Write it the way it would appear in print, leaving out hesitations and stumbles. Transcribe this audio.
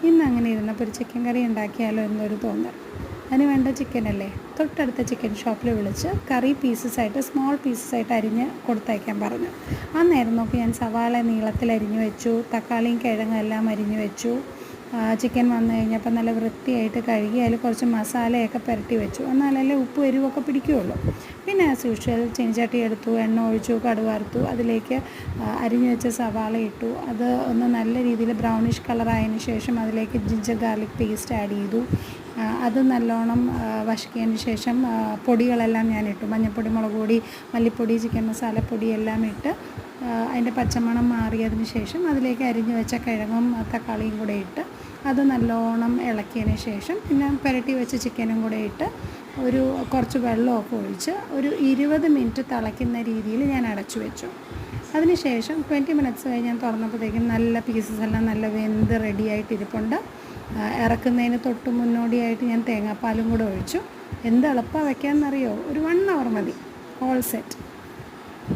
ഇന്ന് അങ്ങനെ ഇരുന്നപ്പോൾ ഒരു ചിക്കൻ കറി ഉണ്ടാക്കിയാലോ എന്നൊരു തോന്നൽ. അതിന് വേണ്ട ചിക്കനല്ലേ, തൊട്ടടുത്ത ചിക്കൻ ഷോപ്പിൽ വിളിച്ച് കറി പീസസായിട്ട് സ്മോൾ പീസസായിട്ട് അരിഞ്ഞ് കൊടുത്തയക്കാൻ പറഞ്ഞു. ആ നേരം നോക്കി ഞാൻ സവാള നീളത്തിൽ അരിഞ്ഞു വെച്ചു, തക്കാളിയും കിഴങ്ങും എല്ലാം അരിഞ്ഞു വെച്ചു. ചിക്കൻ വന്നു കഴിഞ്ഞപ്പോൾ നല്ല വൃത്തിയായിട്ട് കഴുകി അതിൽ കുറച്ച് മസാലയൊക്കെ പുരട്ടി വെച്ചു, എന്നാലല്ലേ ഉപ്പ് എരിവൊക്കെ പിടിക്കുകയുള്ളൂ. പിന്നെ ആസ് യൂഷ്വൽ ചീനച്ചട്ടി എടുത്തു, എണ്ണ ഒഴിച്ചു, കടുക് വറുത്തു, അതിലേക്ക് അരിഞ്ഞു വെച്ച സവാള ഇട്ടു. അത് ഒന്ന് നല്ല രീതിയിൽ ബ്രൗണിഷ് കളറായതിന് ശേഷം അതിലേക്ക് ജിഞ്ചർ ഗാർലിക് പേസ്റ്റ് ആഡ് ചെയ്തു. അത് നല്ലോണം വഴറ്റിയതിന് ശേഷം പൊടികളെല്ലാം ഞാനിട്ടു. മഞ്ഞൾപ്പൊടി, മുളക് പൊടി, മല്ലിപ്പൊടി, ചിക്കൻ മസാലപ്പൊടി എല്ലാം ഇട്ട് അതിൻ്റെ പച്ചമണം മാറിയതിന് ശേഷം അതിലേക്ക് അരിഞ്ഞു വെച്ച കിഴങ്ങും തക്കാളിയും കൂടെ ഇട്ട് അത് നല്ലോണം ഇളക്കിയതിന് ശേഷം പിന്നെ പുരട്ടി വെച്ച ചിക്കനും കൂടെ ഇട്ട് കുറച്ച് വെള്ളമൊക്കെ ഒഴിച്ച് ഒരു 20 മിനിറ്റ് തിളയ്ക്കുന്ന രീതിയിൽ ഞാൻ അടച്ചു വെച്ചു. അതിന് ശേഷം 20 മിനിറ്റ്സ് കഴിഞ്ഞ് ഞാൻ തുറന്നപ്പോഴത്തേക്കും നല്ല പീസസ് എല്ലാം നല്ല വെന്ത് റെഡിയായിട്ടിരിപ്പുണ്ട്. ഇറക്കുന്നതിന് തൊട്ട് മുന്നോടിയായിട്ട് ഞാൻ തേങ്ങാപ്പാലും കൂടെ ഒഴിച്ചു. എന്ത് എളുപ്പമാണ് വയ്ക്കാമെന്നറിയോ, ഒരു 1 hour മതി, ഓൾ സെറ്റ്.